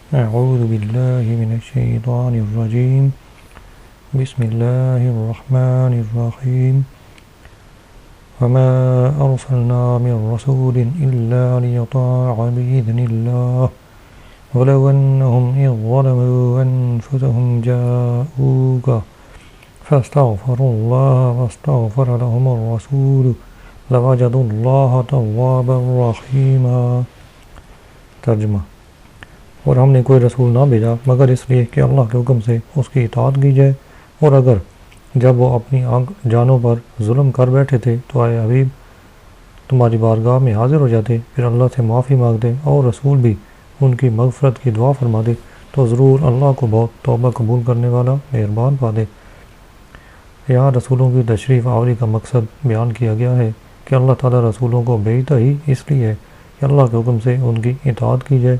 أعوذ بالله من الشيطان الرجيم بسم الله الرحمن الرحيم وما أرسلنا من رسول إلا ليطاع بإذن الله ولو أنهم إذ ظلموا أنفسهم جاءوك فاستغفروا الله واستغفر لهم الرسول لوجدوا الله توابا رحيما۔ ترجمہ: اور ہم نے کوئی رسول نہ بھیجا مگر اس لیے کہ اللہ کے حکم سے اس کی اطاعت کی جائے، اور اگر جب وہ اپنی جانوں پر ظلم کر بیٹھے تھے تو اے حبیب تمہاری بارگاہ میں حاضر ہو جاتے، پھر اللہ سے معافی مانگتے اور رسول بھی ان کی مغفرت کی دعا فرماتے تو ضرور اللہ کو بہت توبہ قبول کرنے والا مہربان پاتے۔ یہاں رسولوں کی تشریف آوری کا مقصد بیان کیا گیا ہے کہ اللہ تعالیٰ رسولوں کو بھیجتا ہی اس لیے ہے کہ اللہ کے حکم سے ان کی اطاعت کی جائے۔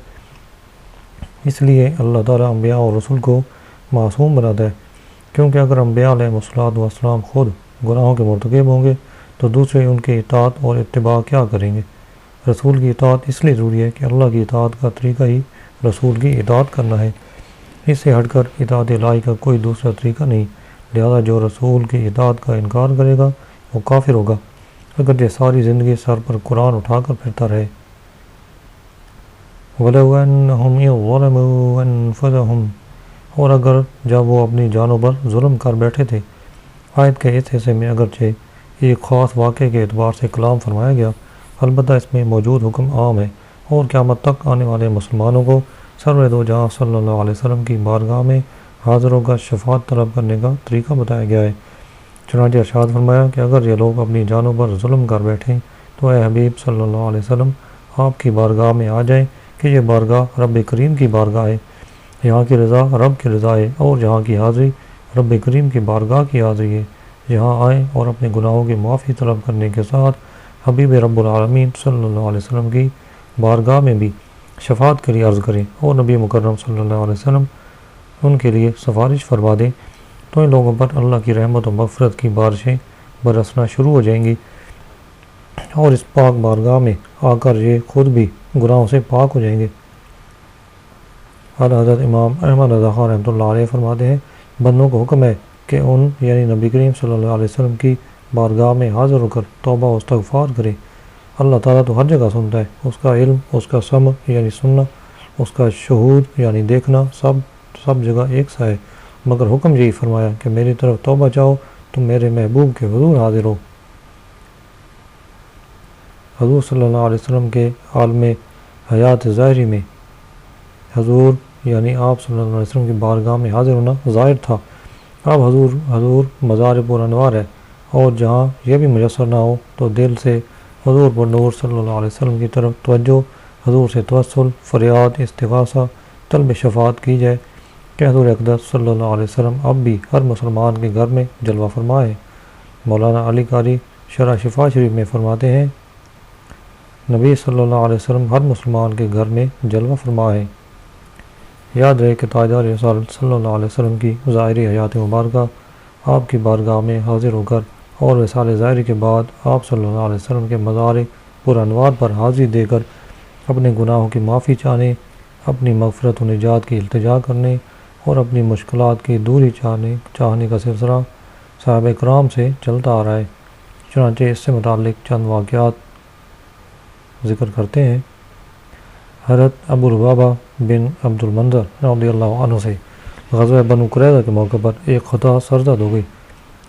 اس لیے اللہ تعالیٰ انبیاء اور رسول کو معصوم بناتا ہے، کیونکہ اگر انبیاء علیہ السلام خود گناہوں کے مرتکب ہوں گے تو دوسرے ان کی اطاعت اور اتباع کیا کریں گے۔ رسول کی اطاعت اس لیے ضروری ہے کہ اللہ کی اطاعت کا طریقہ ہی رسول کی اطاعت کرنا ہے، اس سے ہٹ کر اطاعت الہی کا کوئی دوسرا طریقہ نہیں، لہذا جو رسول کی اطاعت کا انکار کرے گا وہ کافر ہوگا، اگرچہ ساری زندگی سر پر قرآن اٹھا کر پھرتا رہے۔ وَلَوْ أَنَّهُمْ إِذْ ظَلَمُوا أَنفُسَهُمْ، اور اگر جب وہ اپنی جانوں پر ظلم کر بیٹھے تھے۔ آیت کے اس حصے میں اگرچہ ایک خاص واقعے کے اعتبار سے کلام فرمایا گیا، البتہ اس میں موجود حکم عام ہے اور قیامت تک آنے والے مسلمانوں کو سرور دو جہاں صلی اللہ علیہ وسلم کی بارگاہ میں حاضر ہو کر شفاعت طلب کرنے کا طریقہ بتایا گیا ہے۔ چنانچہ ارشاد فرمایا کہ اگر یہ لوگ اپنی جانوں پر ظلم کر بیٹھیں تو اے حبیب صلی اللہ علیہ وسلم آپ کی بارگاہ میں آ جائیں کہ یہ بارگاہ رب کریم کی بارگاہ ہے، یہاں کی رضا رب کی رضا ہے اور یہاں کی حاضری رب کریم کی بارگاہ کی حاضری ہے۔ یہاں آئیں اور اپنے گناہوں کی معافی طلب کرنے کے ساتھ حبیب رب العالمین صلی اللہ علیہ وسلم کی بارگاہ میں بھی شفاعت کے لیے عرض کریں اور نبی مکرم صلی اللہ علیہ وسلم ان کے لیے سفارش فرما دیں، تو ان لوگوں پر اللہ کی رحمت و مغفرت کی بارشیں برسنا شروع ہو جائیں گی اور اس پاک بارگاہ میں آ کر یہ خود بھی گناہوں سے پاک ہو جائیں گے۔ حضرت امام احمد رضا خان رحمۃ اللہ علیہ فرماتے ہیں، بندوں کو حکم ہے کہ ان یعنی نبی کریم صلی اللہ علیہ وسلم کی بارگاہ میں حاضر ہو کر توبہ و استغفار کرے۔ اللہ تعالیٰ تو ہر جگہ سنتا ہے، اس کا علم، اس کا سمع یعنی سننا، اس کا شہود یعنی دیکھنا سب جگہ ایک سا ہے، مگر حکم یہی فرمایا کہ میری طرف توبہ چاہو تم میرے محبوب کے حضور حاضر ہو۔ حضور صلی اللہ علیہ وسلم کے عالم حیات ظاہری میں حضور یعنی آپ صلی اللہ علیہ وسلم کی بارگاہ میں حاضر ہونا ظاہر تھا۔ اب حضور مزار پر انوار ہے، اور جہاں یہ بھی میسر نہ ہو تو دل سے حضور پر نور صلی اللہ علیہ وسلم کی طرف توجہ، حضور سے توسل، فریاد، استغاثہ، طلب شفاعت کی جائے کہ حضور اقدس صلی اللہ علیہ وسلم اب بھی ہر مسلمان کے گھر میں جلوہ فرما ہے۔ مولانا علی قاری شرح شفا شریف میں فرماتے ہیں، نبی صلی اللہ علیہ وسلم ہر مسلمان کے گھر میں جلوہ فرما ہے۔ یاد رہے کہ تاجدار رسالت صلی اللہ علیہ وسلم کی ظاہری حیات مبارکہ آپ کی بارگاہ میں حاضر ہو کر اور وصال ظاہری کے بعد آپ صلی اللہ علیہ وسلم کے مزار پر انوار پر حاضری دے کر اپنے گناہوں کی معافی چاہنے، اپنی مغفرت و نجات کی التجا کرنے اور اپنی مشکلات کی دوری چاہنے کا سلسلہ صحابہ کرام سے چلتا آ رہا ہے۔ چنانچہ اس سے متعلق چند واقعات ذکر کرتے ہیں۔ حضرت ابو لبابہ بن عبد المنذر رضی اللہ عنہ سے غزوہ بنو قریظہ کے موقع پر ایک خطا سرزد ہو گئی،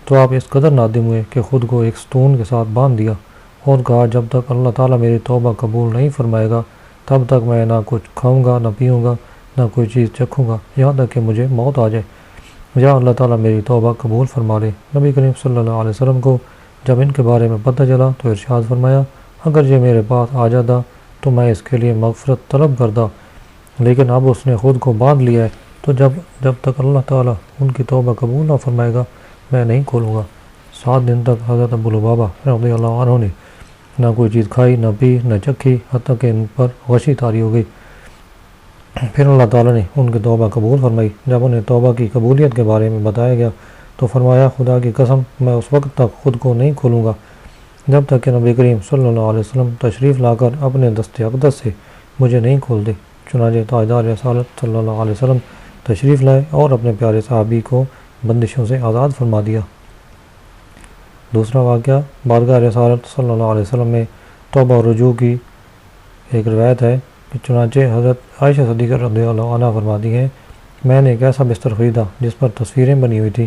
تو آپ اس قدر نادم ہوئے کہ خود کو ایک ستون کے ساتھ باندھ دیا اور کہا، جب تک اللہ تعالیٰ میری توبہ قبول نہیں فرمائے گا تب تک میں نہ کچھ کھاؤں گا، نہ پیوں گا، نہ کوئی چیز چکھوں گا، یہاں تک کہ مجھے موت آ جائے، یا اللہ تعالیٰ میری توبہ قبول فرما لے۔ نبی کریم صلی اللہ علیہ وسلم کو جب ان کے بارے میں پتہ چلا تو ارشاد فرمایا، اگر یہ میرے پاس آ جاتا تو میں اس کے لیے مغفرت طلب کرتا، لیکن اب اس نے خود کو باندھ لیا ہے، تو جب تک اللہ تعالیٰ ان کی توبہ قبول نہ فرمائے گا میں نہیں کھولوں گا۔ 7 دن تک حضرت ابو لبابہ رضی اللہ عنہ نے نہ کوئی چیز کھائی، نہ پی، نہ چکھی، حتیٰ کہ ان پر غشی طاری ہو گئی۔ پھر اللہ تعالیٰ نے ان کی توبہ قبول فرمائی۔ جب انہیں توبہ کی قبولیت کے بارے میں بتایا گیا تو فرمایا، خدا کی قسم میں اس وقت تک خود کو نہیں کھولوں گا جب تک کہ نبی کریم صلی اللہ علیہ وسلم تشریف لا کر اپنے دست اقدس سے مجھے نہیں کھول دے، چنانچہ تاجدار رسالت صلی اللہ علیہ وسلم تشریف لائے اور اپنے پیارے صحابی کو بندشوں سے آزاد فرما دیا۔ دوسرا واقعہ بارگاہ رسالت صلی اللہ علیہ وسلم میں توبہ و رجوع کی ایک روایت ہے کہ چنانچہ حضرت عائشہ صدیقہ رضی اللہ عنہ فرماتی ہیں، میں نے ایک ایسا بستر خریدا جس پر تصویریں بنی ہوئی تھیں۔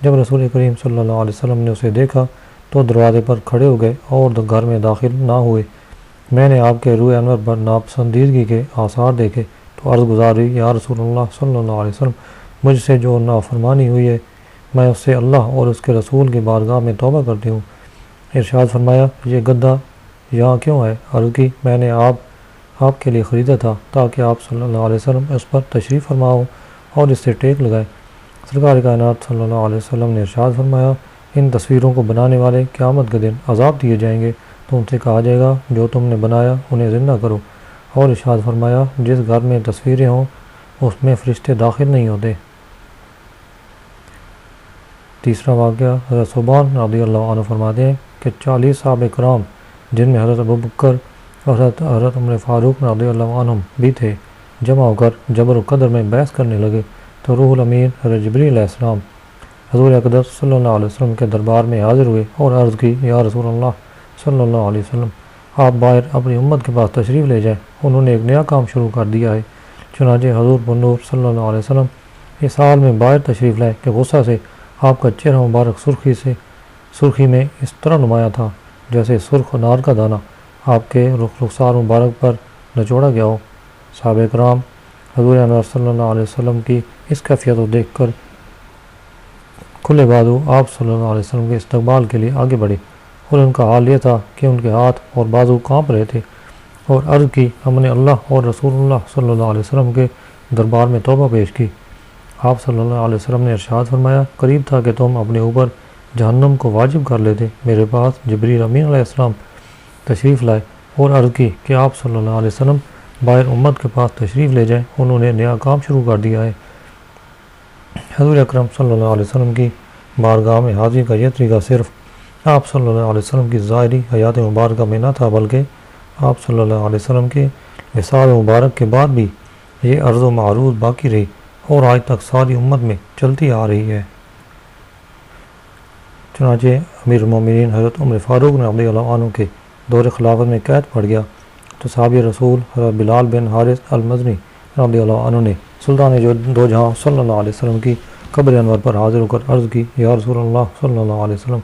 جب رسول کریم صلی اللہ علیہ وسلم نے اسے دیکھا تو دروازے پر کھڑے ہو گئے اور گھر میں داخل نہ ہوئے۔ میں نے آپ کے روح انور پر ناپسندیدگی کے آثار دیکھے تو عرض گزار ہوئی، یا رسول اللہ صلی اللہ علیہ وسلم، مجھ سے جو نافرمانی ہوئی ہے میں اس سے اللہ اور اس کے رسول کی بارگاہ میں توبہ کرتی ہوں۔ ارشاد فرمایا، یہ گدا یہاں کیوں ہے؟ عرض کی، میں نے آپ کے لیے خریدا تھا تاکہ آپ صلی اللہ علیہ وسلم اس پر تشریف فرماؤ اور اس سے ٹیک لگائے۔ سرکار کائنات صلی اللہ علیہ وسلم نے ارشاد فرمایا، ان تصویروں کو بنانے والے قیامت کے دن عذاب دیے جائیں گے تو ان سے کہا جائے گا جو تم نے بنایا انہیں زندہ کرو، اور ارشاد فرمایا، جس گھر میں تصویریں ہوں اس میں فرشتے داخل نہیں ہوتے۔ تیسرا واقعہ حضرت صوبان رضی اللہ عنہ فرماتے ہیں کہ 40 صحابہ کرام جن میں حضرت ابوبکر اور حضرت عمر فاروق رضی اللہ عنہم بھی تھے، جمع ہو کر جبر و قدر میں بحث کرنے لگے تو روح الامین حضرت جبریل علیہ السلام حضور اقدس صلی اللہ علیہ وسلم کے دربار میں حاضر ہوئے اور عرض کی، یا رسول اللہ صلی اللہ علیہ وسلم، آپ باہر اپنی امت کے پاس تشریف لے جائیں، انہوں نے ایک نیا کام شروع کر دیا ہے۔ چنانچہ حضور بنور صلی اللہ علیہ وسلم اس حال میں باہر تشریف لائے کہ غصہ سے آپ کا چہرہ مبارک سرخی میں اس طرح نمایاں تھا جیسے سرخ انار کا دانہ آپ کے رخسار مبارک پر نچوڑا گیا ہو۔ صحابہ کرام حضور انور صلی اللہ علیہ وسلم کی اس کیفیت کو دیکھ کر کھلے بازو آپ صلی اللہ علیہ وسلم کے استقبال کے لیے آگے بڑھے، اور ان کا حال یہ تھا کہ ان کے ہاتھ اور بازو کانپ رہے تھے، اور عرض کی، ہم نے اللہ اور رسول اللہ صلی اللہ علیہ وسلم کے دربار میں توبہ پیش کی۔ آپ صلی اللہ علیہ وسلم نے ارشاد فرمایا، قریب تھا کہ تم اپنے اوپر جہنم کو واجب کر لیتے۔ میرے پاس جبریل امین علیہ السلام تشریف لائے اور عرض کی کہ آپ صلی اللہ علیہ وسلم باہر امت کے پاس تشریف لے جائیں، انہوں نے نیا کام شروع کر دیا ہے۔ حضور اکرم صلی اللہ علیہ وسلم کی بارگاہ میں حاضری کا یہ طریقہ صرف آپ صلی اللہ علیہ وسلم کی ظاہری حیات مبارکہ میں نہ تھا، بلکہ آپ صلی اللہ علیہ وسلم کے وصال مبارک کے بعد بھی یہ عرض و معروض باقی رہی اور آج تک ساری امت میں چلتی آ رہی ہے۔ چنانچہ امیر المومنین حضرت عمر فاروق رضی اللہ عنہ کے دور خلافت میں قید پڑ گیا تو صحابی رسول حضرت بلال بن حارث المزنی رضی اللہ عنہ نے سلطان دو جہاں صلی اللہ علیہ وسلم کی قبر انور پر حاضر ہو کر عرض کی، یا رسول اللہ صلی اللہ علیہ وسلم،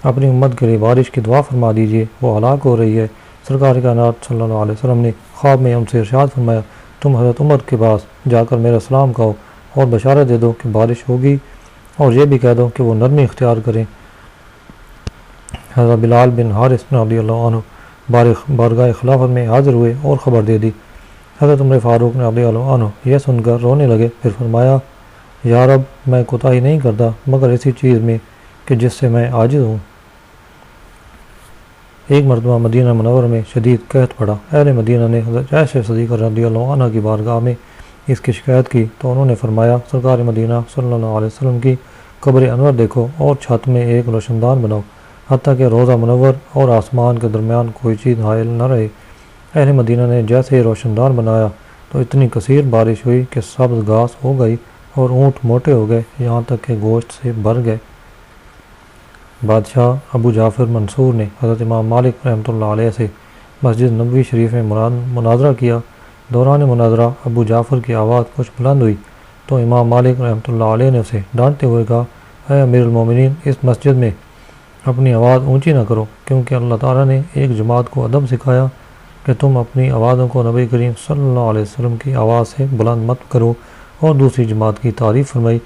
اپنی امت کے لیے بارش کی دعا فرما دیجیے، وہ ہلاک ہو رہی ہے۔ سرکار کائنات صلی اللہ علیہ وسلم نے خواب میں ہم سے ارشاد فرمایا، تم حضرت عمر کے پاس جا کر میرا سلام کہو اور بشارت دے دو کہ بارش ہوگی، اور یہ بھی کہہ دو کہ وہ نرمی اختیار کریں۔ حضرت بلال بن حارث رضی اللہ عنہ بارگاہ خلافت میں حاضر ہوئے اور خبر دے دی۔ حضرت عمر فاروق رضی اللہ عنہ یہ سن کر رونے لگے، پھر فرمایا، یا رب، میں کوتاہی نہیں کرتا مگر اسی چیز میں کہ جس سے میں عاجز ہوں۔ ایک مرتبہ مدینہ منورہ میں شدید قحط پڑا۔ اہل مدینہ نے حضرت عائشہ صدیقہ رضی اللہ عنہ کی بارگاہ میں اس کی شکایت کی تو انہوں نے فرمایا، سرکار مدینہ صلی اللہ علیہ وسلم کی قبر انور دیکھو اور چھت میں ایک روشن دان بناؤ حتیٰ کہ روزہ منور اور آسمان کے درمیان کوئی چیز حائل نہ رہے۔ اہل مدینہ نے جیسے ہی روشن دان بنایا تو اتنی کثیر بارش ہوئی کہ سبز گھاس ہو گئی اور اونٹ موٹے ہو گئے، یہاں تک کہ گوشت سے بھر گئے۔ بادشاہ ابو جعفر منصور نے حضرت امام مالک رحمۃ اللہ علیہ سے مسجد نبوی شریف میں مناظرہ کیا۔ دوران مناظرہ ابو جعفر کی آواز کچھ بلند ہوئی تو امام مالک رحمۃ اللہ علیہ نے اسے ڈانٹتے ہوئے کہا، اے امیر المومنین، اس مسجد میں اپنی آواز اونچی نہ کرو، کیونکہ اللہ تعالیٰ نے ایک جماعت کو ادب سکھایا کہ تم اپنی آوازوں کو نبی کریم صلی اللہ علیہ وسلم کی آواز سے بلند مت کرو، اور دوسری جماعت کی تعریف فرمائی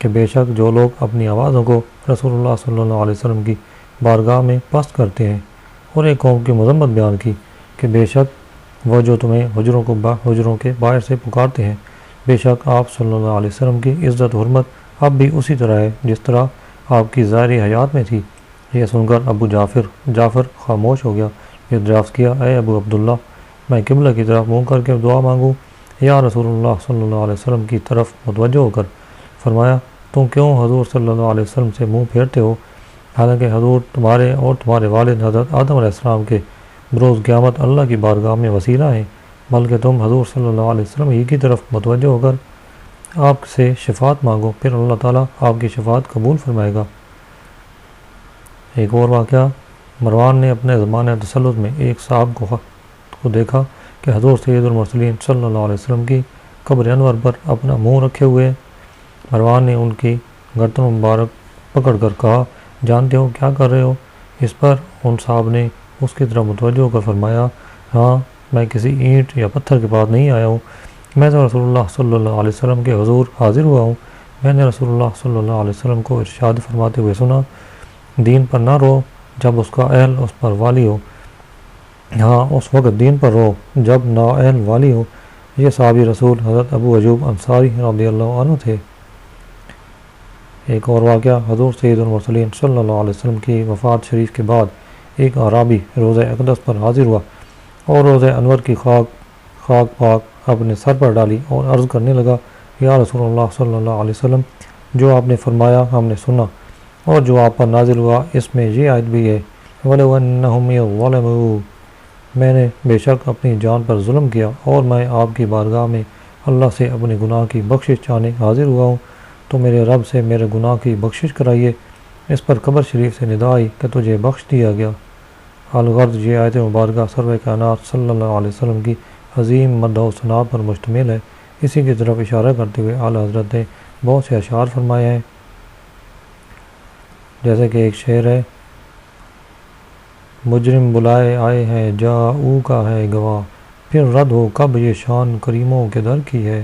کہ بے شک جو لوگ اپنی آوازوں کو رسول اللہ صلی اللہ علیہ وسلم کی بارگاہ میں پست کرتے ہیں، اور ایک قوم کی مذمت بیان کی کہ بے شک وہ جو تمہیں حجروں کے باہر سے پکارتے ہیں، بے شک آپ صلی اللہ علیہ وسلم کی عزت و حرمت اب بھی اسی طرح ہے جس طرح آپ کی ظاہری حیات میں تھی۔ یہ سن کر ابو جعفر خاموش ہو گیا، پھر دریافت کیا، اے ابو عبداللہ، میں قبلہ کی طرف منہ کر کے دعا مانگوں یا رسول اللہ صلی اللہ علیہ وسلم کی طرف متوجہ ہو کر؟ فرمایا، تم کیوں حضور صلی اللہ علیہ وسلم سے منہ پھیرتے ہو، حالانکہ حضور تمہارے اور تمہارے والد حضرت آدم علیہ السلام کے بروز قیامت اللہ کی بارگاہ میں وسیلہ ہیں۔ بلکہ تم حضور صلی اللہ علیہ وسلم ہی کی طرف متوجہ ہو کر آپ سے شفاعت مانگو، پھر اللہ تعالیٰ آپ کی شفاعت قبول فرمائے گا۔ ایک اور واقعہ، مروان نے اپنے زمانہ تسلط میں ایک صاحب کو دیکھا کہ حضور سید المرسلین صلی اللہ علیہ وسلم کی قبر انور پر اپنا منہ رکھے ہوئے۔ مروان نے ان کی گردن مبارک پکڑ کر کہا، جانتے ہو کیا کر رہے ہو؟ اس پر ان صاحب نے اس کی طرف متوجہ ہو کر فرمایا، ہاں، میں کسی اینٹ یا پتھر کے پاس نہیں آیا ہوں، میں تو رسول اللہ صلی اللہ علیہ وسلم کے حضور حاضر ہوا ہوں۔ میں نے رسول اللہ صلی اللہ علیہ وسلم کو ارشاد فرماتے ہوئے سنا، دین پر نہ رو جب اس کا اہل اس پر والی ہو، ہاں اس وقت دین پر رو جب نا اہل والی ہو۔ یہ صحابی رسول حضرت ابو ایوب انصاری رضی اللہ عنہ تھے۔ ایک اور واقعہ، حضور سید المرسلین صلی اللہ علیہ وسلم کی وفات شریف کے بعد ایک اعرابی روضہ اقدس پر حاضر ہوا اور روضہ انور کی خاک پاک اپنے سر پر ڈالی اور عرض کرنے لگا، یا رسول اللہ صلی اللہ علیہ وسلم، جو آپ نے فرمایا ہم نے سنا، اور جو آپ پر نازل ہوا اس میں یہ آیت بھی ہے، وَلَوْ أَنَّهُمْ ظَلَمُوا، میں نے بے شک اپنی جان پر ظلم کیا اور میں آپ کی بارگاہ میں اللہ سے اپنے گناہ کی بخشش چاہنے حاضر ہوا ہوں، تو میرے رب سے میرے گناہ کی بخشش کرائیے۔ اس پر قبر شریف سے ندا آئی کہ تجھے بخش دیا گیا۔ الغرض یہ آیت مبارکہ سرور کائنات صلی اللہ علیہ وسلم کی عظیم مدح و ثناء پر مشتمل ہے۔ اسی کی طرف اشارہ کرتے ہوئے اعلیٰ حضرت نے بہت سے اشعار فرمائے ہیں، جیسے کہ ایک شعر ہے، مجرم بلائے آئے ہیں جاؤ کا ہے گواہ، پھر رد ہو کب یہ شان کریموں کے در کی ہے۔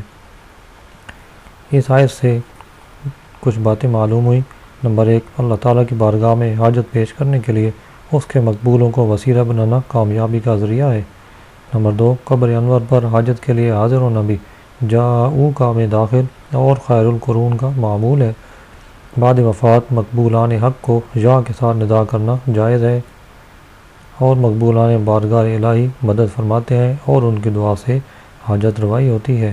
اس آیت سے کچھ باتیں معلوم ہوئی۔ نمبر 1، اللہ تعالیٰ کی بارگاہ میں حاجت پیش کرنے کے لیے اس کے مقبولوں کو وسیلہ بنانا کامیابی کا ذریعہ ہے۔ نمبر 2، قبر انور پر حاجت کے لیے حاضر ہونا بھی جاؤ کا میں داخل اور خیر القرون کا معمول ہے۔ بعد وفات مقبولان حق کو یا کے ساتھ ندا کرنا جائز ہے، اور مقبولان بارگاہ الہی مدد فرماتے ہیں اور ان کی دعا سے حاجت روائی ہوتی ہے۔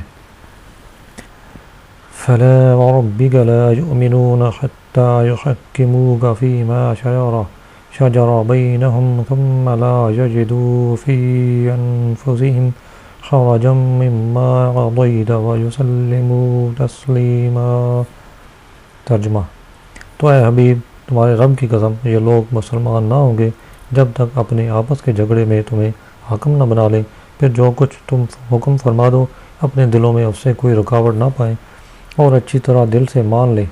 فَلَا وَرَبِّكَ لَا يُؤْمِنُونَ حَتَّى يُحَكِّمُوكَ فِي مَا شَجَرَ بَيْنَهُمْ ثُمَّ لَا يَجِدُوا فِي أَنفُسِهِمْ حَرَجًا مِّمَّا قَضَيْتَ وَيُسَلِّمُوا تَسْلِيمًا۔ ترجمہ، تو اے حبیب، تمہارے رب کی قسم، یہ لوگ مسلمان نہ ہوں گے جب تک اپنے آپس کے جھگڑے میں تمہیں حاکم نہ بنا لیں، پھر جو کچھ تم حکم فرما دو اپنے دلوں میں اس سے کوئی رکاوٹ نہ پائیں اور اچھی طرح دل سے مان لیں۔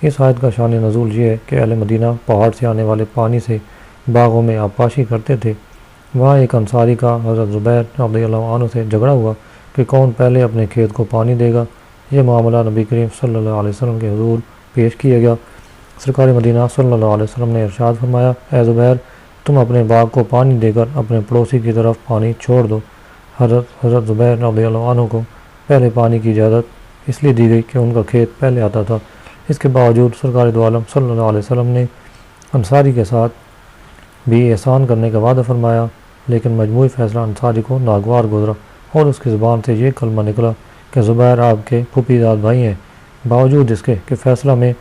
اس آیت کا شان نزول یہ ہے کہ اہل مدینہ پہاڑ سے آنے والے پانی سے باغوں میں آبپاشی کرتے تھے۔ وہاں ایک انصاری کا حضرت زبیر رضی اللہ عنہ سے جھگڑا ہوا کہ کون پہلے اپنے کھیت کو پانی دے گا۔ یہ معاملہ نبی کریم صلی اللہ علیہ وسلم کے حضور پیش کیا گیا۔ سرکار مدینہ صلی اللہ علیہ وسلم نے ارشاد فرمایا، اے زبیر، تم اپنے باغ کو پانی دے کر اپنے پڑوسی کی طرف پانی چھوڑ دو۔ حضرت زبیر رضی اللہ عنہ کو پہلے پانی کی اجازت اس لیے دی گئی کہ ان کا کھیت پہلے آتا تھا۔ اس کے باوجود سرکار دو عالم صلی اللہ علیہ وسلم نے انصاری کے ساتھ بھی احسان کرنے کا وعدہ فرمایا، لیکن مجموعی فیصلہ انصاری کو ناگوار گزرا اور اس کی زبان سے یہ کلمہ نکلا کہ زبیر آپ کے پھوپھی زاد بھائی ہیں۔ باوجود اس کے کہ فیصلہ میں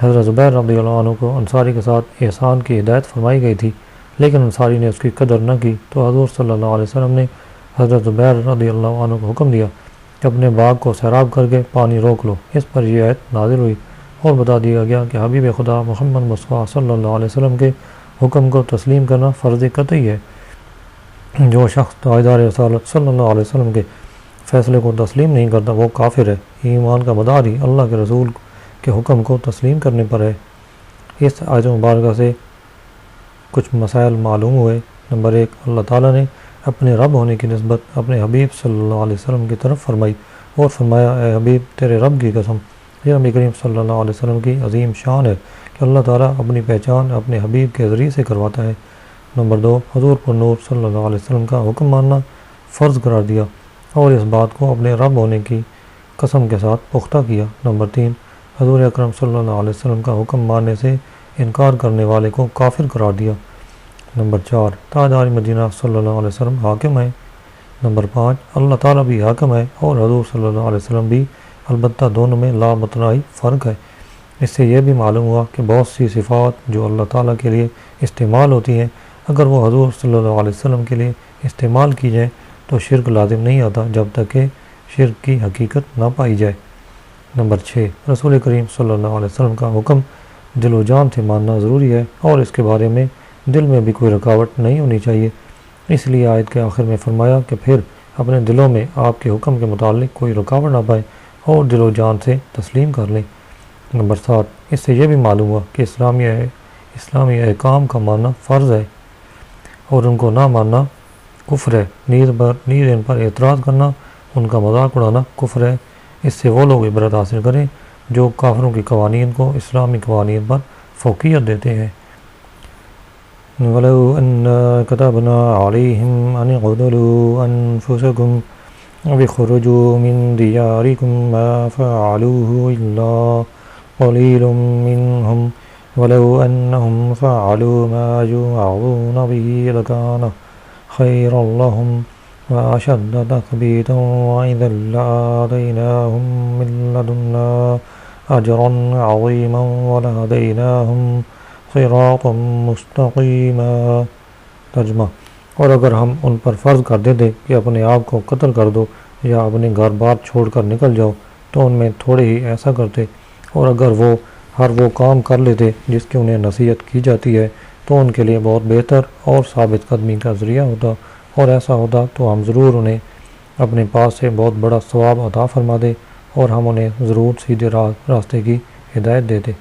حضرت زبیر رضی اللہ عنہ کو انصاری کے ساتھ احسان کی ہدایت فرمائی گئی تھی، لیکن انصاری نے اس کی قدر نہ کی، تو حضور صلی اللہ علیہ وسلم نے حضرت زبیر رضی اللہ عنہ کو حکم دیا کہ اپنے باغ کو سیراب کر کے پانی روک لو۔ اس پر یہ آیت نازل ہوئی اور بتا دیا گیا کہ حبیب خدا محمد مصطفیٰ صلی اللہ علیہ وسلم کے حکم کو تسلیم کرنا فرض قطعی ہے۔ جو شخص تاجدار رسالت صلی اللہ علیہ وسلم کے فیصلے کو تسلیم نہیں کرتا وہ کافر ہے۔ ایمان کا مدار ہی اللہ کے رسول کے حکم کو تسلیم کرنے پر ہے۔ اس آیت مبارکہ سے کچھ مسائل معلوم ہوئے۔ نمبر 1، اللہ تعالیٰ نے اپنے رب ہونے کی نسبت اپنے حبیب صلی اللہ علیہ وسلم کی طرف فرمائی اور فرمایا، اے حبیب، تیرے رب کی قسم، یہ نبی کریم صلی اللہ علیہ وسلم کی عظیم شان ہے کہ اللہ تعالیٰ اپنی پہچان اپنے حبیب کے ذریعے سے کرواتا ہے۔ نمبر 2، حضور پر نور صلی اللہ علیہ وسلم کا حکم ماننا فرض قرار دیا اور اس بات کو اپنے رب ہونے کی قسم کے ساتھ پختہ کیا۔ نمبر 3، حضور اکرم صلی اللہ علیہ وسلم کا حکم ماننے سے انکار کرنے والے کو کافر قرار دیا۔ نمبر 4، تاجدار مدینہ صلی اللہ علیہ وسلم حاکم ہے۔ نمبر 5، اللہ تعالیٰ بھی حاکم ہے اور حضور صلی اللہ علیہ وسلم بھی، البتہ دونوں میں لامتناہی فرق ہے۔ اس سے یہ بھی معلوم ہوا کہ بہت سی صفات جو اللہ تعالیٰ کے لیے استعمال ہوتی ہیں، اگر وہ حضور صلی اللہ علیہ وسلم کے لیے استعمال کی جائیں تو شرک لازم نہیں آتا جب تک کہ شرک کی حقیقت نہ پائی جائے۔ نمبر 6، رسول کریم صلی اللہ علیہ وسلم کا حکم دل و جان سے ماننا ضروری ہے، اور اس کے بارے میں دل میں بھی کوئی رکاوٹ نہیں ہونی چاہیے۔ اس لیے آیت کے آخر میں فرمایا کہ پھر اپنے دلوں میں آپ کے حکم کے متعلق کوئی رکاوٹ نہ پائے اور دل و جان سے تسلیم کر لیں۔ نمبر 7، اس سے یہ بھی معلوم ہوا کہ اسلامی احکام کا ماننا فرض ہے اور ان کو نہ ماننا کفر ہے۔ نیز ان پر اعتراض کرنا، ان کا مذاق اڑانا کفر ہے۔ اس سے وہ لوگ عبرت حاصل کریں جو کافروں کے قوانین کو اسلامی قوانین پر فوقیت دیتے ہیں۔ وَلَوْ أَنَّا كَتَبْنَا عَلَيْهِمْ أَنِ اقْتُلُوا أَنفُسَكُمْ أَوِ اخْرُجُوا مِنْ دِيَارِكُمْ مَا فَعَلُوهُ إِلَّا قَلِيلٌ مِّنْهُمْ وَلَوْ أَنَّهُمْ فَعَلُوا مَا يُوعَظُونَ بِهِ لَكَانَ خَيْرًا لَّهُمْ وَأَشَدَّ تَثْبِيتًا وَإِذًا لَّآتَيْنَاهُم مِّن لَّدُنَّا أَجْرًا عَظِيمًا وَلَهَدَيْنَاهُمْ صراطا مستقیما۔ ترجمہ، اور اگر ہم ان پر فرض کر دیتے کہ اپنے آپ کو قتل کر دو یا اپنے گھر بار چھوڑ کر نکل جاؤ تو ان میں تھوڑے ہی ایسا کرتے، اور اگر وہ ہر وہ کام کر لیتے جس کی انہیں نصیحت کی جاتی ہے تو ان کے لیے بہت بہتر اور ثابت قدمی کا ذریعہ ہوتا، اور ایسا ہوتا تو ہم ضرور انہیں اپنے پاس سے بہت بڑا ثواب عطا فرما دے اور ہم انہیں ضرور سیدھے راستے کی ہدایت دیتے۔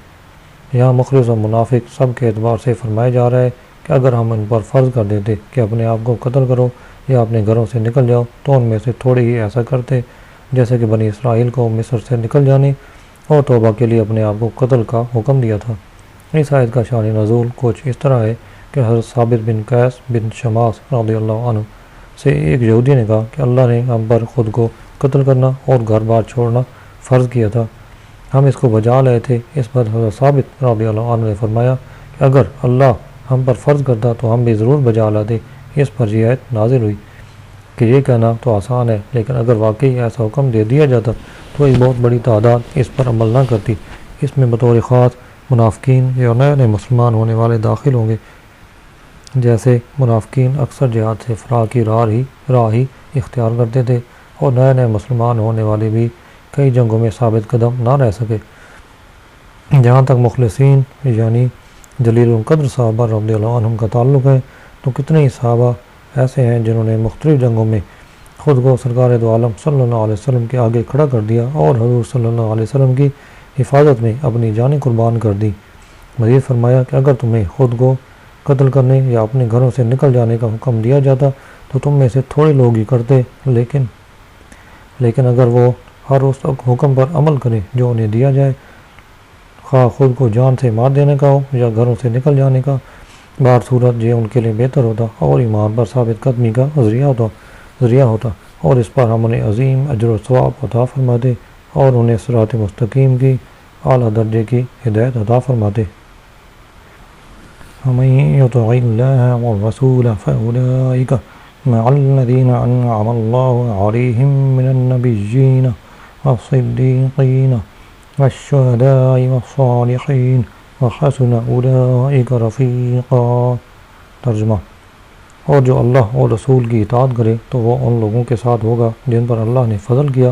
یہاں مخلص و منافق سب کے اعتبار سے فرمایا جا رہا ہے کہ اگر ہم ان پر فرض کر دیتے کہ اپنے آپ کو قتل کرو یا اپنے گھروں سے نکل جاؤ تو ان میں سے تھوڑے ہی ایسا کرتے، جیسے کہ بنی اسرائیل کو مصر سے نکل جانے اور توبہ کے لیے اپنے آپ کو قتل کا حکم دیا تھا۔ اس آیت کا شان نزول کچھ اس طرح ہے کہ حضرت ثابت بن قیس بن شماس رضی اللہ عنہ سے ایک یہودی نے کہا کہ اللہ نے ہم پر خود کو قتل کرنا اور گھر بار چھوڑنا فرض کیا تھا، ہم اس کو بجا لائے تھے۔ اس پر حضرت ثابت رضی اللہ عنہ نے فرمایا کہ اگر اللہ ہم پر فرض کرتا تو ہم بھی ضرور بجا لاتے۔ اس پر یہ آیت نازل ہوئی کہ یہ کہنا تو آسان ہے، لیکن اگر واقعی ایسا حکم دے دیا جاتا تو ایک بہت بڑی تعداد اس پر عمل نہ کرتی۔ اس میں بطور خاص منافقین یا نئے مسلمان ہونے والے داخل ہوں گے۔ جیسے منافقین اکثر جہاد سے فرار کی راہ ہی اختیار کرتے تھے، اور نئے مسلمان ہونے والے بھی کئی جنگوں میں ثابت قدم نہ رہ سکے۔ جہاں تک مخلصین یعنی جلیل القدر صحابہ رضی اللہ عنہم کا تعلق ہے تو کتنے ہی صحابہ ایسے ہیں جنہوں نے مختلف جنگوں میں خود کو سرکار دو عالم صلی اللہ علیہ وسلم کے آگے کھڑا کر دیا اور حضور صلی اللہ علیہ وسلم کی حفاظت میں اپنی جانیں قربان کر دی۔ مزید فرمایا کہ اگر تمہیں خود کو قتل کرنے یا اپنے گھروں سے نکل جانے کا حکم دیا جاتا تو تم میں سے تھوڑے لوگ ہی کرتے، لیکن اگر وہ ہر اس حکم پر عمل کریں جو انہیں دیا جائے، خواہ خود کو جان سے مار دینے کا ہو یا گھروں سے نکل جانے کا، بہر صورت یہ ان کے لیے بہتر ہوتا اور ایمان پر ثابت قدمی کا ذریعہ ہوتا، اور اس پر ہم انہیں عظیم اجر و ثواب عطا فرماتے اور انہیں صراط مستقیم کی اعلیٰ درجے کی ہدایت عطا فرماتے۔ وَمَن يُطِعِ اللَّهَ وَالرَّسُولَ فَأُولَٰئِكَ مَعَ الَّذِينَ أَنْعَمَ اللَّهُ عَلَيْهِم مِّنَ النَّبِيِّينَ وَالصِّدِّيقِينَ وَالشُّهَدَاءِ وَالصَّالِحِينَ وَحَسُنَ أُولَٰئِكَ رَفِيقًا۔ ترجمہ، اور جو اللہ اور رسول کی اطاعت کرے تو وہ ان لوگوں کے ساتھ ہوگا جن پر اللہ نے فضل کیا،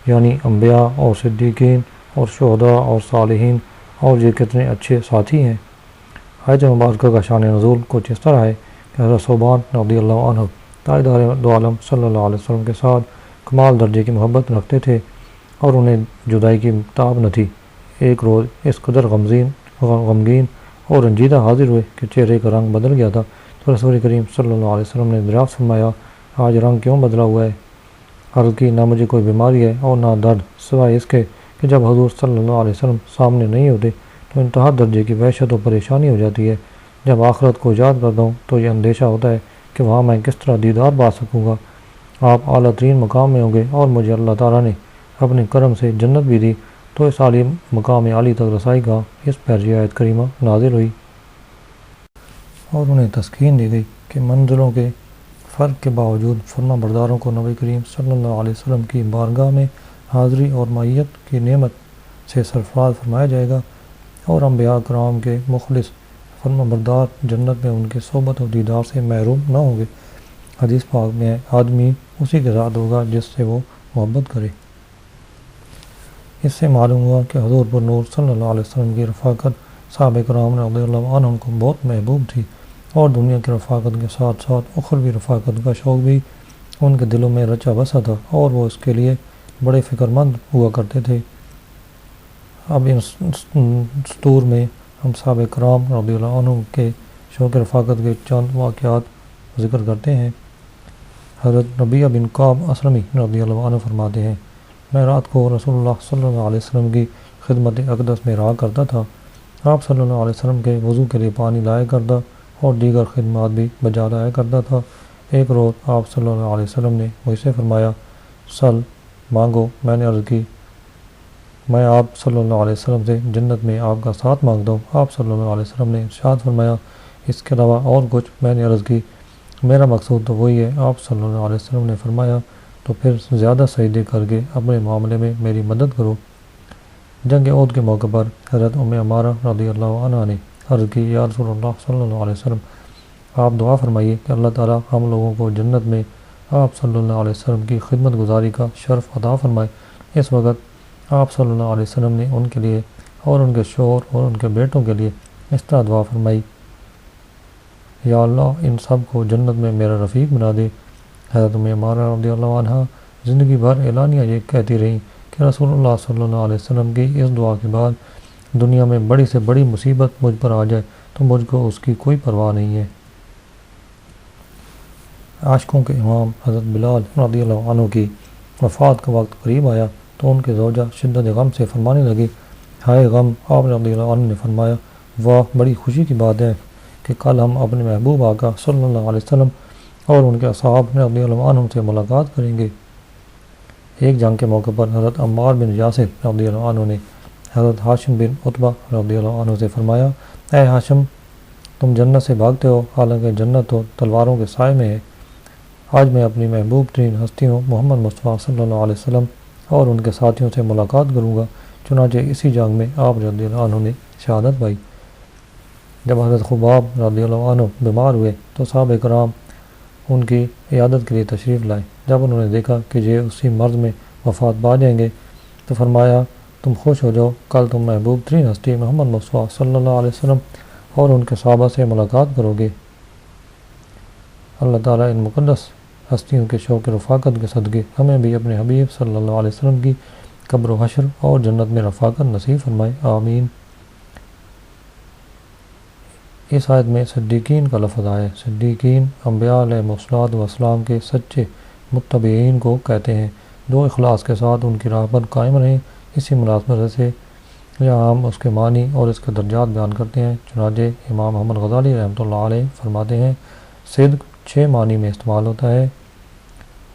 یعنی انبیاء اور صدیقین اور شہداء اور صالحین، اور یہ کتنے اچھے ساتھی ہیں۔ آیت مبارکہ کا شان نزول کچھ اس طرح ہے کہ حضرت ثوبان رضی اللہ عنہ تاجدار دو عالم صلی اللہ علیہ وسلم کے ساتھ کمال درجے کی محبت رکھتے تھے اور انہیں جدائی کی تاب نہ تھی۔ ایک روز اس قدر غمگین اور رنجیدہ حاضر ہوئے کہ چہرے کا رنگ بدل گیا تھا، تو رسول کریم صلی اللہ علیہ وسلم نے دریافت فرمایا، آج رنگ کیوں بدلا ہوا ہے؟ عرض کی، نہ مجھے کوئی بیماری ہے اور نہ درد، سوائے اس کے کہ جب حضور صلی اللہ علیہ وسلم سامنے نہیں ہوتے تو انتہا درجے کی وحشت و پریشانی ہو جاتی ہے۔ جب آخرت کو یاد کرتا ہوں تو یہ اندیشہ ہوتا ہے کہ وہاں میں کس طرح دیدار پا سکوں گا۔ آپ اعلیٰ ترین مقام میں ہوں گے اور مجھے اللہ تعالیٰ نے اپنے کرم سے جنت بھی دی، تو اس عالی مقام عالی تک رسائی کا اس پر یہ آیت کریمہ نازل ہوئی اور انہیں تسکین دی گئی کہ منزلوں کے فرق کے باوجود فرما برداروں کو نبی کریم صلی اللہ علیہ وسلم کی بارگاہ میں حاضری اور معیت کی نعمت سے سرفراز فرمایا جائے گا، اور انبیاء کرام کے مخلص فرما بردار جنت میں ان کے صحبت و دیدار سے محروم نہ ہوں گے۔ حدیث پاک میں آدمی اسی کے ساتھ ہوگا جس سے وہ محبت کرے۔ اس سے معلوم ہوا کہ حضور پر نور صلی اللہ علیہ وسلم کی رفاقت صحابہ کرام رضی اللہ عنہم کو بہت محبوب تھی، اور دنیا کی رفاقت کے ساتھ ساتھ اخروی رفاقت کا شوق بھی ان کے دلوں میں رچا بسا تھا، اور وہ اس کے لیے بڑے فکر مند ہوا کرتے تھے۔ اب ان سطور میں ہم صحابہ کرام رضی اللہ عنہم کے شوق رفاقت کے چند واقعات ذکر کرتے ہیں۔ حضرت ربیعہ بن کعب اسلمی رضی اللہ عنہ فرماتے ہیں، میں رات کو رسول اللہ صلی اللہ علیہ وسلم کی خدمت اقدس میں رہا کرتا تھا۔ آپ صلی اللہ علیہ وسلم کے وضو کے لیے پانی لایا کرتا اور دیگر خدمات بھی بجا لایا کرتا تھا۔ ایک روز آپ صلی اللہ علیہ وسلم نے مجھ سے فرمایا، سل مانگو۔ میں نے عرض کی، میں آپ صلی اللہ علیہ وسلم سے جنت میں آپ کا ساتھ مانگتا ہوں۔ آپ صلی اللہ علیہ وسلم نے ارشاد فرمایا، اس کے علاوہ اور کچھ؟ میں نے عرض کی، میرا مقصود تو وہی ہے۔ آپ صلی اللہ علیہ وسلم نے فرمایا، تو پھر زیادہ سجدے کر کے اپنے معاملے میں میری مدد کرو۔ جنگ احد کے موقع پر حضرت ام عمارہ رضی اللہ عنہ نے عرض کی، یا رسول اللہ صلی اللہ علیہ وسلم، آپ دعا فرمائیے کہ اللہ تعالی ہم لوگوں کو جنت میں آپ صلی اللہ علیہ وسلم کی خدمت گزاری کا شرف عطا فرمائے۔ اس وقت آپ صلی اللہ علیہ وسلم نے ان کے لیے اور ان کے شوہر اور ان کے بیٹوں کے لیے اس طرح دعا فرمائی، یا اللہ ان سب کو جنت میں میرا رفیق بنا دے۔ حضرت ام عمارہ رضی اللہ عنہ زندگی بھر اعلانیہ یہ کہتی رہیں کہ رسول اللہ صلی اللہ علیہ وسلم کی اس دعا کے بعد دنیا میں بڑی سے بڑی مصیبت مجھ پر آ جائے تو مجھ کو اس کی کوئی پرواہ نہیں ہے۔ عاشقوں کے امام حضرت بلال رضی اللہ عنہ کی وفات کا وقت قریب آیا تو ان کے زوجہ شدت غم سے فرمانے لگی، ہائے غم۔ آپ رضی اللہ عنہ نے فرمایا، واہ، بڑی خوشی کی بات ہے کہ کل ہم اپنے محبوب آقا صلی اللہ علیہ وسلم اور ان کے اصحاب رضی اللہ عنہ سے ملاقات کریں گے۔ ایک جنگ کے موقع پر حضرت عمار بن یاسر رضی اللہ عنہ نے حضرت ہاشم بن عتبہ رضی اللہ عنہ سے فرمایا، اے ہاشم، تم جنت سے بھاگتے ہو، حالانکہ جنت تو تلواروں کے سائے میں ہے۔ آج میں اپنی محبوب ترین ہستیوں محمد مصطفیٰ صلی اللہ علیہ وسلم اور ان کے ساتھیوں سے ملاقات کروں گا۔ چنانچہ اسی جنگ میں آپ رضی اللہ عنہ نے شہادت پائی۔ جب حضرت خباب رضی اللہ عنہ بیمار ہوئے تو صحابہ کرام ان کی عیادت کے لیے تشریف لائے۔ جب انہوں نے دیکھا کہ یہ اسی مرض میں وفات پا جائیں گے تو فرمایا، تم خوش ہو جاؤ، کل تم محبوب ترین ہستی محمد مصطفیٰ صلی اللہ علیہ وسلم اور ان کے صحابہ سے ملاقات کرو گے۔ اللہ تعالیٰ ان مقدس ہستیوں کے شوق رفاقت کے صدقے ہمیں بھی اپنے حبیب صلی اللہ علیہ وسلم کی قبر و حشر اور جنت میں رفاقت نصیب فرمائے، آمین۔ اس آیت میں صدیقین کا لفظ آیا ہے۔ صدیقین انبیاء علیہ الصلوۃ والسلام کے سچے متبعین کو کہتے ہیں جو اخلاص کے ساتھ ان کی راہ پر قائم رہیں۔ اسی مناسبت سے یہاں ہم اس کے معنی اور اس کے درجات بیان کرتے ہیں۔ چنانچہ امام محمد غزالی رحمۃ اللہ علیہ فرماتے ہیں، صدق 6 معنی میں استعمال ہوتا ہے: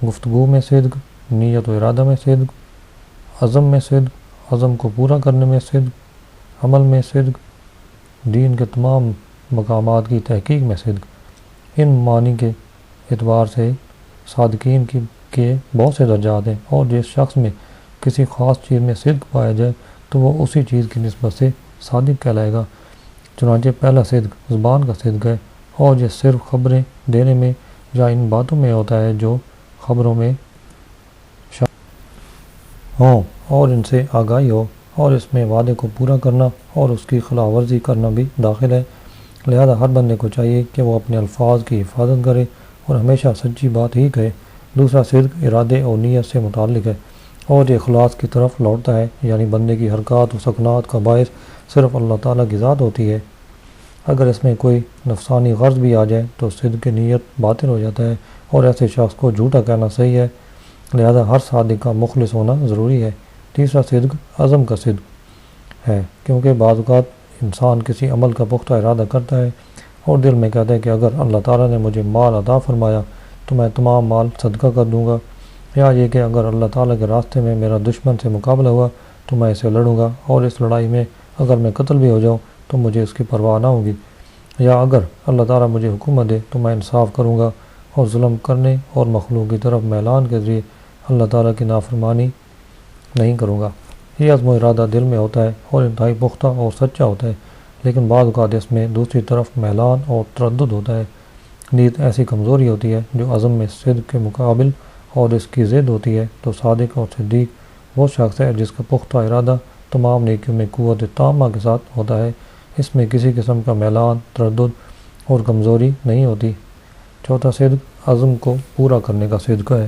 گفتگو میں صدق، نیت و ارادہ میں صدق، عزم میں صدق، عزم کو پورا کرنے میں صدق، عمل میں صدق، دین کے تمام مقامات کی تحقیق میں صدق۔ ان معنی کے اعتبار سے صادقین کے بہت سے درجات ہیں، اور جس شخص میں کسی خاص چیز میں صدق پایا جائے تو وہ اسی چیز کی نسبت سے صادق کہلائے گا۔ چنانچہ پہلا صدق زبان کا صدق ہے، اور یہ صرف خبریں دینے میں یا ان باتوں میں ہوتا ہے جو خبروں میں ہوں اور ان سے آگاہی ہو، اور اس میں وعدے کو پورا کرنا اور اس کی خلاف ورزی کرنا بھی داخل ہے۔ لہذا ہر بندے کو چاہیے کہ وہ اپنے الفاظ کی حفاظت کرے اور ہمیشہ سچی بات ہی کہے۔ دوسرا صدق ارادے اور نیت سے متعلق ہے، اور یہ اخلاص کی طرف لوٹتا ہے، یعنی بندے کی حرکات و سکنات کا باعث صرف اللہ تعالیٰ کی ذات ہوتی ہے۔ اگر اس میں کوئی نفسانی غرض بھی آ جائے تو صدق کی نیت باطل ہو جاتا ہے، اور ایسے شخص کو جھوٹا کہنا صحیح ہے۔ لہذا ہر صادق کا مخلص ہونا ضروری ہے۔ تیسرا صدق عزم کا صدق ہے، کیونکہ بعض اوقات انسان کسی عمل کا پختہ ارادہ کرتا ہے اور دل میں کہتا ہے کہ اگر اللہ تعالیٰ نے مجھے مال عطا فرمایا تو میں تمام مال صدقہ کر دوں گا، یا یہ کہ اگر اللہ تعالیٰ کے راستے میں میرا دشمن سے مقابلہ ہوا تو میں اسے لڑوں گا، اور اس لڑائی میں اگر میں قتل بھی ہو جاؤں تو مجھے اس کی پرواہ نہ ہوگی، یا اگر اللہ تعالیٰ مجھے حکومت دے تو میں انصاف کروں گا اور ظلم کرنے اور مخلوق کی طرف میلان کے ذریعے اللہ تعالیٰ کی نافرمانی نہیں کروں گا۔ یہ عزم و ارادہ دل میں ہوتا ہے اور انتہائی پختہ اور سچا ہوتا ہے، لیکن بعض اوقات اس میں دوسری طرف میلان اور تردد ہوتا ہے۔ نیت ایسی کمزوری ہوتی ہے جو عزم میں صدق کے مقابل اور اس کی ضد ہوتی ہے تو صادق اور صدیق وہ شخص ہے جس کا پختہ ارادہ تمام نیکیوں میں قوت تامہ کے ساتھ ہوتا ہے، اس میں کسی قسم کا میلان، تردد اور کمزوری نہیں ہوتی۔ چوتھا صدق عزم کو پورا کرنے کا صدق ہے،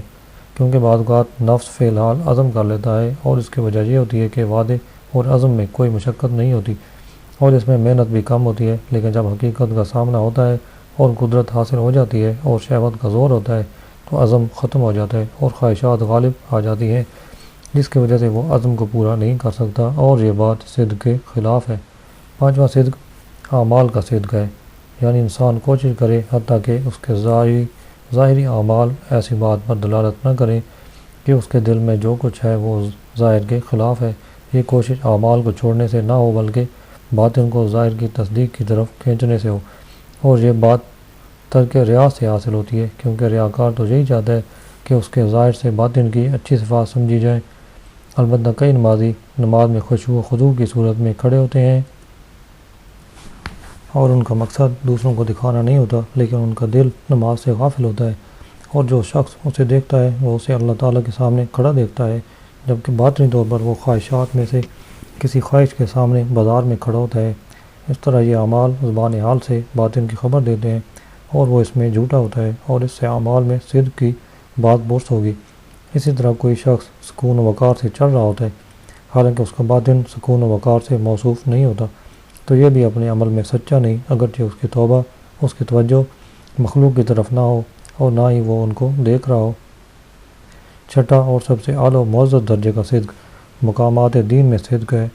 کیونکہ بعض اوقات نفس فی الحال عزم کر لیتا ہے اور اس کی وجہ یہ ہوتی ہے کہ وعدے اور عزم میں کوئی مشقت نہیں ہوتی اور اس میں محنت بھی کم ہوتی ہے، لیکن جب حقیقت کا سامنا ہوتا ہے اور قدرت حاصل ہو جاتی ہے اور شہوت کا زور ہوتا ہے تو عزم ختم ہو جاتا ہے اور خواہشات غالب آ جاتی ہیں، جس کی وجہ سے وہ عزم کو پورا نہیں کر سکتا، اور یہ بات صدق کے خلاف ہے۔ پانچواں صدق اعمال کا صدق ہے، یعنی انسان کوشش کرے حتیٰ کہ اس کے ظاہری اعمال ایسی بات پر دلالت نہ کریں کہ اس کے دل میں جو کچھ ہے وہ ظاہر کے خلاف ہے۔ یہ کوشش اعمال کو چھوڑنے سے نہ ہو بلکہ باطن کو ظاہر کی تصدیق کی طرف کھینچنے سے ہو، اور یہ بات ترک ریا سے حاصل ہوتی ہے، کیونکہ ریاکار تو یہی چاہتا ہے کہ اس کے ظاہر سے باطن کی اچھی صفات سمجھی جائیں۔ البتہ کئی نمازی نماز میں خشوع و خضوع کی صورت میں کھڑے ہوتے ہیں اور ان کا مقصد دوسروں کو دکھانا نہیں ہوتا، لیکن ان کا دل نماز سے غافل ہوتا ہے، اور جو شخص اسے دیکھتا ہے وہ اسے اللہ تعالیٰ کے سامنے کھڑا دیکھتا ہے، جبکہ باطنی طور پر وہ خواہشات میں سے کسی خواہش کے سامنے بازار میں کھڑا ہوتا ہے۔ اس طرح یہ اعمال زبان حال سے باطن کی خبر دیتے ہیں اور وہ اس میں جھوٹا ہوتا ہے، اور اس سے اعمال میں صدق کی بات برس ہوگی۔ اسی طرح کوئی شخص سکون و وقار سے چل رہا ہوتا ہے حالانکہ اس کا باطن سکون و وقار سے موصوف نہیں ہوتا، تو یہ بھی اپنے عمل میں سچا نہیں، اگرچہ اس کی توبہ، اس کی توجہ مخلوق کی طرف نہ ہو اور نہ ہی وہ ان کو دیکھ رہا ہو۔ چھٹا اور سب سے اعلیٰ و معزز درجے کا صدق مقامات دین میں صدق ہے،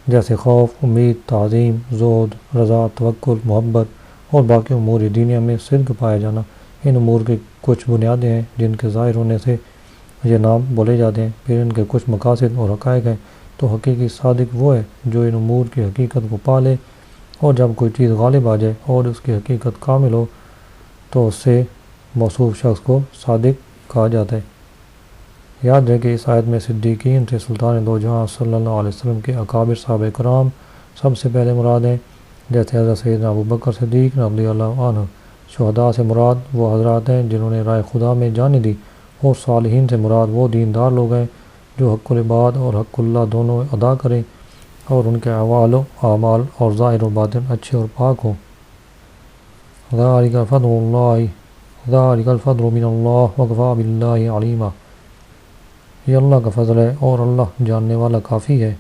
جیسے خوف، امید، تعظیم، زہد، رضا، توکل، محبت اور باقی امور دینیہ میں صدق پایا جانا۔ ان امور کی کچھ بنیادیں ہیں جن کے ظاہر ہونے سے یہ نام بولے جاتے ہیں، پھر ان کے کچھ مقاصد اور حقائق ہیں۔ تو حقیقی صادق وہ ہے جو ان امور کی حقیقت کو پا لے، اور جب کوئی چیز غالب آ جائے اور اس کی حقیقت کامل ہو تو اس سے موصوف شخص کو صادق کہا جاتا ہے۔ یاد ہے کہ اس آیت میں صدیقین سے سلطان دو جہاں صلی اللہ علیہ وسلم کے اکابر صحابہ کرام سب سے پہلے مراد ہیں، جیسے حضرت سیدنا ابوبکر صدیق رضی اللہ عنہ۔ شہداء سے مراد وہ حضرات ہیں جنہوں نے رائے خدا میں جانیں دی، اور صالحین سے مراد وہ دیندار لوگ ہیں جو حق العباد اور حق اللہ دونوں ادا کریں اور ان کے اعمال و اعمال اور ظاہر و باطن اچھے اور پاک ہوں۔ ذالک الفضل من اللہ وکفی باللہ علیما، یہ اللہ کا فضل ہے اور اللہ جاننے والا کافی ہے۔